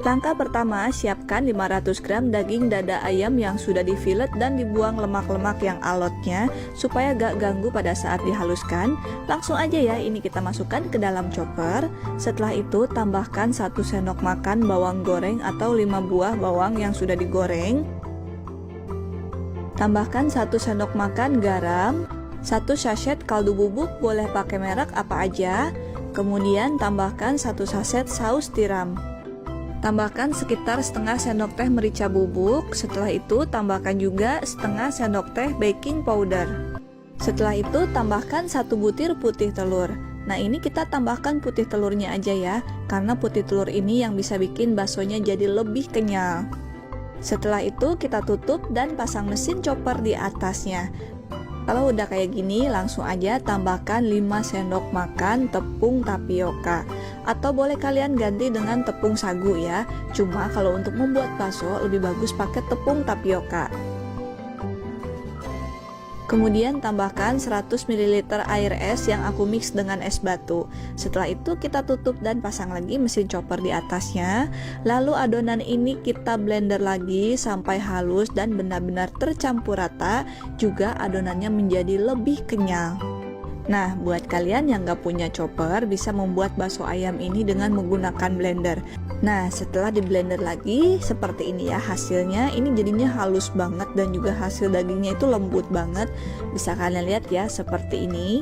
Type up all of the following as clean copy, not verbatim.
Langkah pertama, siapkan 500 gram daging dada ayam yang sudah difilet dan dibuang lemak-lemak yang alotnya supaya gak ganggu pada saat dihaluskan. Langsung aja ya, ini kita masukkan ke dalam chopper. Setelah itu tambahkan 1 sendok makan bawang goreng atau 5 buah bawang yang sudah digoreng. Tambahkan 1 sendok makan garam, 1 sachet kaldu bubuk, boleh pakai merek apa aja. Kemudian tambahkan 1 saset saus tiram. Tambahkan sekitar setengah sendok teh merica bubuk. Setelah itu tambahkan juga setengah sendok teh baking powder. Setelah itu tambahkan 1 butir putih telur. Nah, ini kita tambahkan putih telurnya aja ya, karena putih telur ini yang bisa bikin baksonya jadi lebih kenyal. Setelah itu kita tutup dan pasang mesin chopper di atasnya. Kalau udah kayak gini, langsung aja tambahkan 5 sendok makan tepung tapioka. Atau boleh kalian ganti dengan tepung sagu ya. Cuma kalau untuk membuat bakso lebih bagus pakai tepung tapioka. Kemudian tambahkan 100 ml air es yang aku mix dengan es batu. Setelah itu kita tutup dan pasang lagi mesin chopper di atasnya. Lalu adonan ini kita blender lagi sampai halus dan benar-benar tercampur rata. Juga adonannya menjadi lebih kenyal. Nah, buat kalian yang gak punya chopper, bisa membuat bakso ayam ini dengan menggunakan blender. Nah, setelah di blender lagi, seperti ini ya hasilnya. Ini jadinya halus banget dan juga hasil dagingnya itu lembut banget. Bisa kalian lihat ya, seperti ini.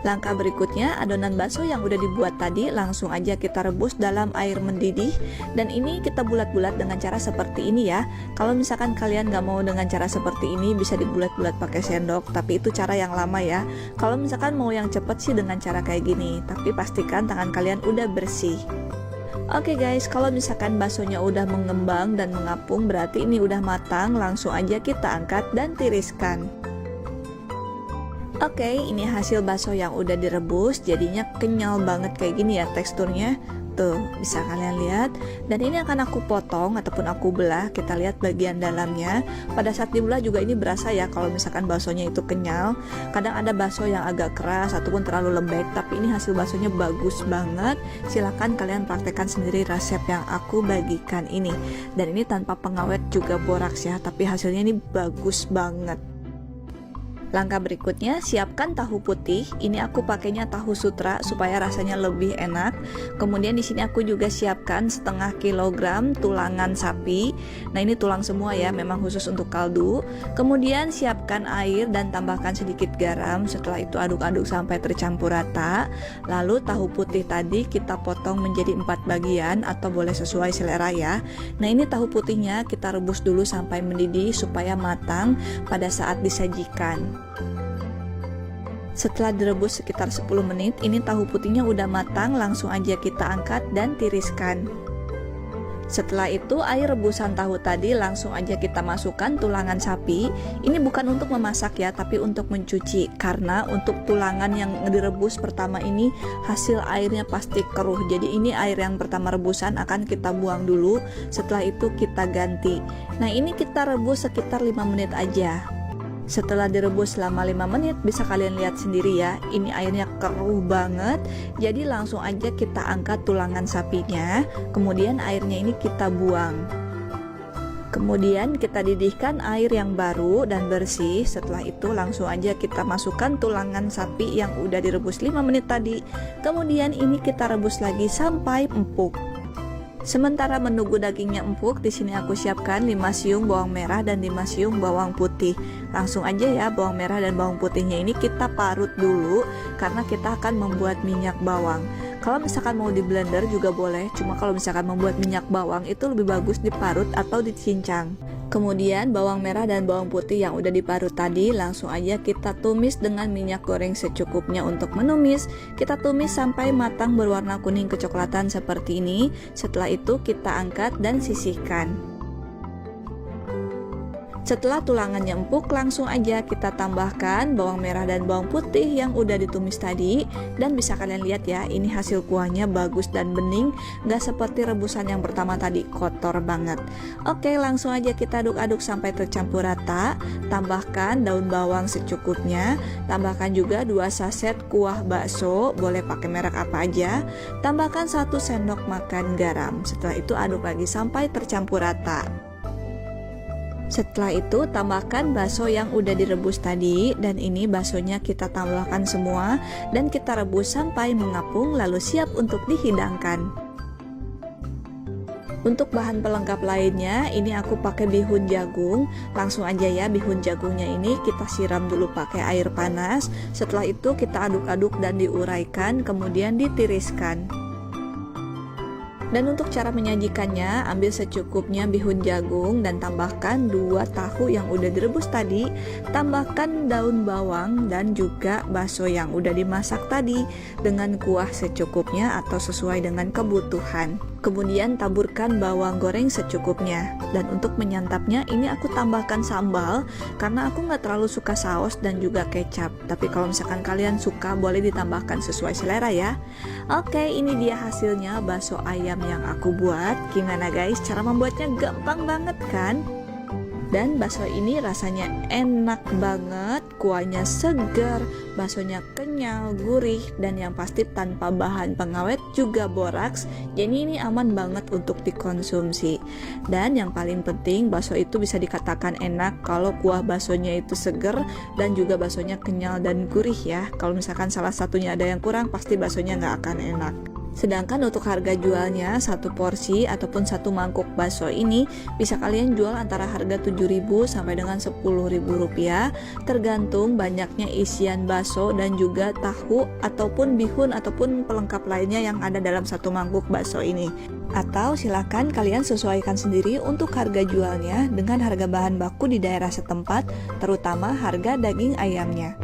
Langkah berikutnya, adonan bakso yang udah dibuat tadi langsung aja kita rebus dalam air mendidih. Dan ini kita bulat-bulat dengan cara seperti ini ya. Kalau misalkan kalian gak mau dengan cara seperti ini, bisa dibulat-bulat pakai sendok, tapi itu cara yang lama ya. Kalau misalkan mau yang cepet sih dengan cara kayak gini, tapi pastikan tangan kalian udah bersih. Oke guys, kalau misalkan baksonya udah mengembang dan mengapung, berarti ini udah matang. Langsung aja kita angkat dan tiriskan. Oke, ini hasil bakso yang udah direbus, jadinya kenyal banget kayak gini ya teksturnya. Tuh, bisa kalian lihat. Dan ini akan aku potong ataupun aku belah. Kita lihat bagian dalamnya. Pada saat dibelah juga ini berasa ya kalau misalkan baksonya itu kenyal. Kadang ada bakso yang agak keras ataupun terlalu lembek, tapi ini hasil baksonya bagus banget. Silahkan kalian praktekkan sendiri resep yang aku bagikan ini. Dan ini tanpa pengawet juga boraks ya, tapi hasilnya ini bagus banget. Langkah berikutnya, siapkan tahu putih. Ini aku pakainya tahu sutra supaya rasanya lebih enak. Kemudian di sini aku juga siapkan setengah kilogram tulangan sapi. Nah, ini tulang semua ya, memang khusus untuk kaldu. Kemudian siapkan air dan tambahkan sedikit garam. Setelah itu aduk-aduk sampai tercampur rata. Lalu tahu putih tadi kita potong menjadi 4 bagian atau boleh sesuai selera ya. Nah, ini tahu putihnya kita rebus dulu sampai mendidih supaya matang pada saat disajikan. Setelah direbus sekitar 10 menit, ini tahu putihnya udah matang, langsung aja kita angkat dan tiriskan. Setelah itu air rebusan tahu tadi langsung aja kita masukkan tulangan sapi. Ini bukan untuk memasak ya, tapi untuk mencuci. Karena untuk tulangan yang direbus pertama ini hasil airnya pasti keruh. Jadi ini air yang pertama rebusan akan kita buang dulu. Setelah itu kita ganti. Nah, ini kita rebus sekitar 5 menit aja. Setelah direbus selama 5 menit, bisa kalian lihat sendiri ya, ini airnya keruh banget. Jadi langsung aja kita angkat tulangan sapinya. Kemudian airnya ini kita buang. Kemudian kita didihkan air yang baru dan bersih. Setelah itu langsung aja kita masukkan tulangan sapi yang udah direbus 5 menit tadi. Kemudian ini kita rebus lagi sampai empuk. Sementara menunggu dagingnya empuk, di sini aku siapkan 5 siung bawang merah dan 5 siung bawang putih. Langsung aja ya, bawang merah dan bawang putihnya ini kita parut dulu karena kita akan membuat minyak bawang. Kalau misalkan mau di blender juga boleh, cuma kalau misalkan membuat minyak bawang itu lebih bagus diparut atau dicincang. Kemudian bawang merah dan bawang putih yang udah diparut tadi langsung aja kita tumis dengan minyak goreng secukupnya untuk menumis. Kita tumis sampai matang berwarna kuning kecoklatan seperti ini. Setelah itu kita angkat dan sisihkan. Setelah tulangannya empuk, langsung aja kita tambahkan bawang merah dan bawang putih yang udah ditumis tadi. Dan bisa kalian lihat ya, ini hasil kuahnya bagus dan bening, gak seperti rebusan yang pertama tadi, kotor banget. Oke, langsung aja kita aduk-aduk sampai tercampur rata. Tambahkan daun bawang secukupnya. Tambahkan juga 2 saset kuah bakso, boleh pakai merek apa aja. Tambahkan 1 sendok makan garam. Setelah itu aduk lagi sampai tercampur rata. Setelah itu tambahkan bakso yang udah direbus tadi, dan ini baksonya kita tambahkan semua dan kita rebus sampai mengapung lalu siap untuk dihidangkan. Untuk bahan pelengkap lainnya, ini aku pakai bihun jagung. Langsung aja ya, bihun jagungnya ini kita siram dulu pakai air panas. Setelah itu kita aduk-aduk dan diuraikan, kemudian ditiriskan. Dan untuk cara menyajikannya, ambil secukupnya bihun jagung dan tambahkan 2 tahu yang udah direbus tadi. Tambahkan daun bawang dan juga bakso yang udah dimasak tadi dengan kuah secukupnya atau sesuai dengan kebutuhan. Kemudian taburkan bawang goreng secukupnya. Dan untuk menyantapnya ini aku tambahkan sambal karena aku nggak terlalu suka saus dan juga kecap. Tapi kalau misalkan kalian suka, boleh ditambahkan sesuai selera ya. Oke, ini dia hasilnya bakso ayam yang aku buat. Gimana guys, cara membuatnya gampang banget kan? Dan bakso ini rasanya enak banget, kuahnya segar, baksonya kenyal, gurih, dan yang pasti tanpa bahan pengawet juga boraks. Jadi ini aman banget untuk dikonsumsi. Dan yang paling penting, bakso itu bisa dikatakan enak kalau kuah baksonya itu segar dan juga baksonya kenyal dan gurih ya. Kalau misalkan salah satunya ada yang kurang, pasti baksonya nggak akan enak. Sedangkan untuk harga jualnya, 1 porsi ataupun 1 mangkuk bakso ini bisa kalian jual antara harga 7.000 sampai dengan 10.000 rupiah, tergantung banyaknya isian bakso dan juga tahu ataupun bihun ataupun pelengkap lainnya yang ada dalam 1 mangkuk bakso ini. Atau silakan kalian sesuaikan sendiri untuk harga jualnya dengan harga bahan baku di daerah setempat, terutama harga daging ayamnya.